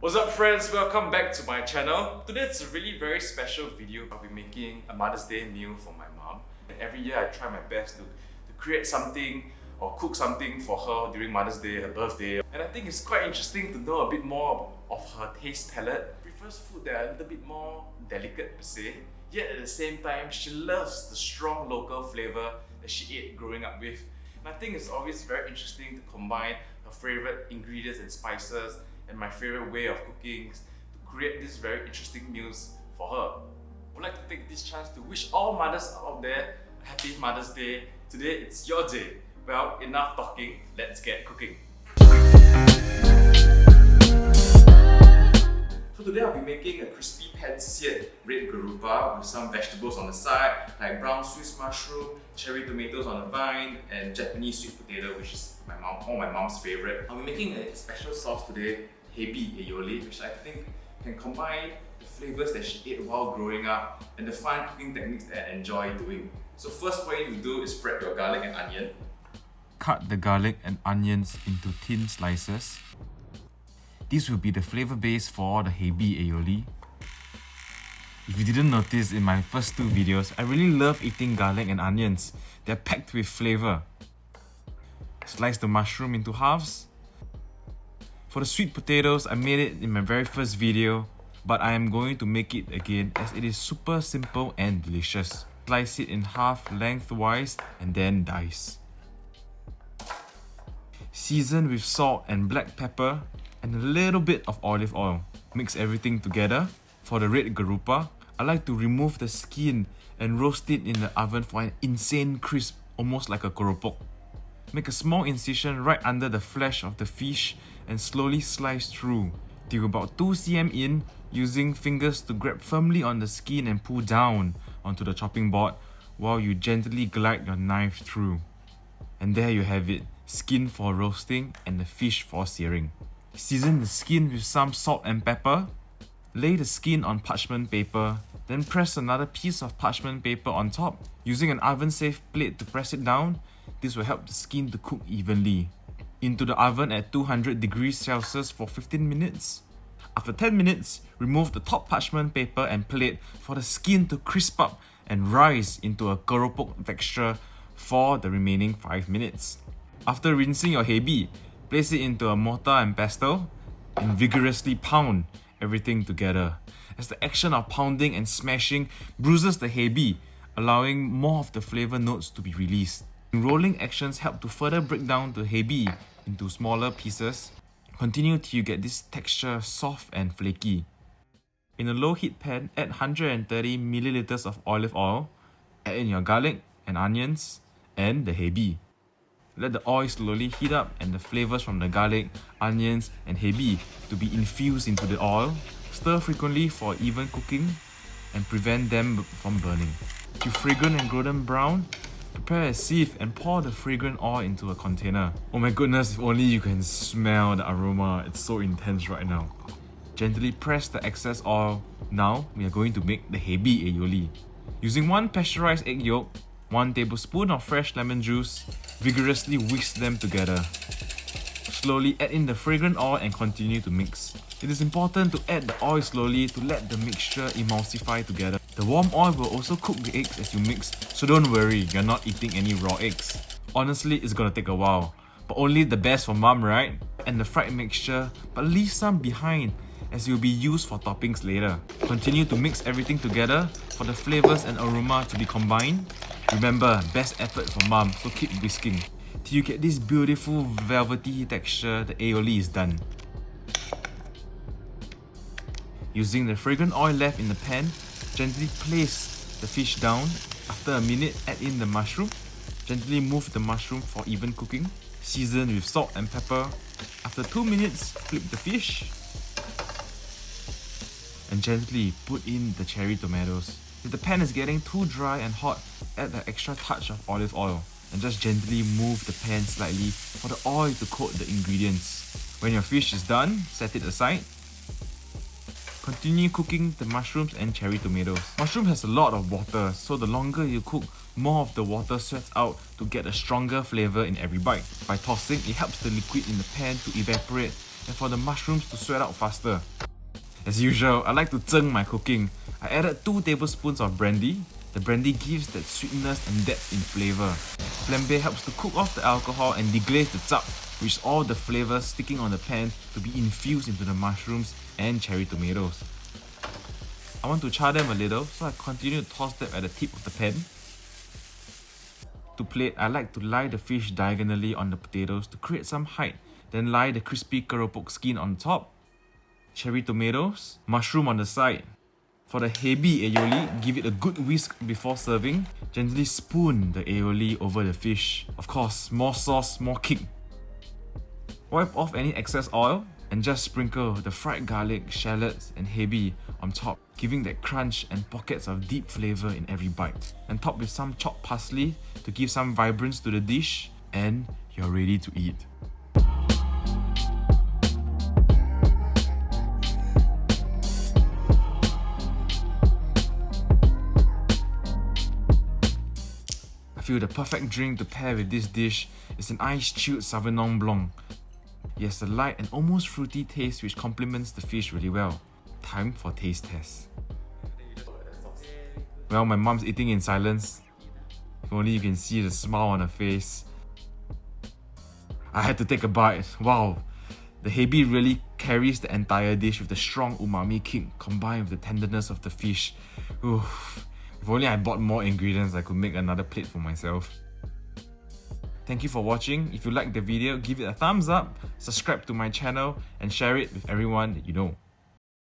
What's up friends, welcome back to my channel. Today it's a really very special video. I'll be making a Mother's Day meal for my mom. And every year I try my best to create something or cook something for her during Mother's Day, her birthday. And I think it's quite interesting to know a bit more of her taste palette. She prefers food that are a little bit more delicate per se, yet at the same time she loves the strong local flavour that she ate growing up with. And I think it's always very interesting to combine her favourite ingredients and spices and my favourite way of cooking to create these very interesting meals for her. I would like to take this chance to wish all mothers out there a happy Mother's Day. Today it's your day. Well, enough talking, let's get cooking. So today I'll be making a crispy pan-seared red garoupa with some vegetables on the side like brown Swiss mushroom, cherry tomatoes on the vine, and Japanese sweet potato, which is one of my mom's favourite. I'll be making a special sauce today, Hei Bi Aioli, which I think can combine the flavours that she ate while growing up and the fun cooking techniques that I enjoy doing. So first what you need to do is spread your garlic and onion. Cut the garlic and onions into thin slices. This will be the flavour base for the Hei Bi Aioli. If you didn't notice in my first two videos, I really love eating garlic and onions. They're packed with flavour. Slice the mushroom into halves. For the sweet potatoes, I made it in my very first video, but I am going to make it again as it is super simple and delicious. Slice it in half lengthwise and then dice. Season with salt and black pepper and a little bit of olive oil. Mix everything together. For the red garoupa, I like to remove the skin and roast it in the oven for an insane crisp, almost like a kerupuk. Make a small incision right under the flesh of the fish and slowly slice through till about 2 cm in, using fingers to grab firmly on the skin and pull down onto the chopping board while you gently glide your knife through. And there you have it, skin for roasting and the fish for searing. Season the skin with some salt and pepper. Lay the skin on parchment paper, then press another piece of parchment paper on top. Using an oven-safe plate to press it down, this will help the skin to cook evenly. Into the oven at 200 degrees Celsius for 15 minutes. After 10 minutes, remove the top parchment paper and plate for the skin to crisp up and rise into a kerupuk texture for the remaining 5 minutes. After rinsing your Hei Bi, place it into a mortar and pestle and vigorously pound everything together, as the action of pounding and smashing bruises the Hei Bi, allowing more of the flavour notes to be released. Rolling actions help to further break down the Hei Bi into smaller pieces. Continue till you get this texture soft and flaky. In a low heat pan, add 130 ml of olive oil, add in your garlic and onions and the Hei Bi. Let the oil slowly heat up and the flavours from the garlic, onions and Hei Bi to be infused into the oil. Stir frequently for even cooking and prevent them from burning. To fragrant and golden brown, prepare a sieve and pour the fragrant oil into a container. Oh my goodness, if only you can smell the aroma, it's so intense right now. Gently press the excess oil. Now we are going to make the Hei Bi Aioli. Using 1 pasteurized egg yolk, 1 tablespoon of fresh lemon juice, vigorously whisk them together. Slowly add in the fragrant oil and continue to mix. It is important to add the oil slowly to let the mixture emulsify together. The warm oil will also cook the eggs as you mix, so don't worry, you're not eating any raw eggs. Honestly, it's gonna take a while, but only the best for mom, right? And the fried mixture, but leave some behind as it will be used for toppings later. Continue to mix everything together for the flavours and aroma to be combined. Remember, best effort for mom, so keep whisking. Till you get this beautiful velvety texture, the aioli is done. Using the fragrant oil left in the pan, gently place the fish down. After a minute, add in the mushroom. Gently move the mushroom for even cooking. Season with salt and pepper. After 2 minutes, flip the fish. And gently put in the cherry tomatoes. If the pan is getting too dry and hot, add an extra touch of olive oil and just gently move the pan slightly for the oil to coat the ingredients. When your fish is done, set it aside. Continue cooking the mushrooms and cherry tomatoes. Mushroom has a lot of water, so the longer you cook, more of the water sweats out to get a stronger flavour in every bite. By tossing, it helps the liquid in the pan to evaporate and for the mushrooms to sweat out faster. As usual, I like to zheng my cooking. I added 2 tablespoons of brandy. The brandy gives that sweetness and depth in flavour. Flambe helps to cook off the alcohol and deglaze the zap, which is all the flavours sticking on the pan to be infused into the mushrooms and cherry tomatoes. I want to char them a little, so I continue to toss them at the tip of the pan. To plate, I like to lie the fish diagonally on the potatoes to create some height, then lie the crispy kerupuk skin on top, cherry tomatoes, mushroom on the side. For the Hei Bi Aioli, give it a good whisk before serving. Gently spoon the aioli over the fish. Of course, more sauce, more kick. Wipe off any excess oil and just sprinkle the fried garlic, shallots and Hei Bi on top, giving that crunch and pockets of deep flavour in every bite. And top with some chopped parsley to give some vibrance to the dish, and you're ready to eat. I feel the perfect drink to pair with this dish is an ice-chilled Sauvignon Blanc. It has a light and almost fruity taste which complements the fish really well. Time for taste test. Well, my mom's eating in silence. If only you can see the smile on her face. I had to take a bite. Wow, the Hei Bi really carries the entire dish with the strong umami kick combined with the tenderness of the fish. Oof. If only I bought more ingredients, I could make another plate for myself. Thank you for watching. If you liked the video, give it a thumbs up, subscribe to my channel, and share it with everyone that you know.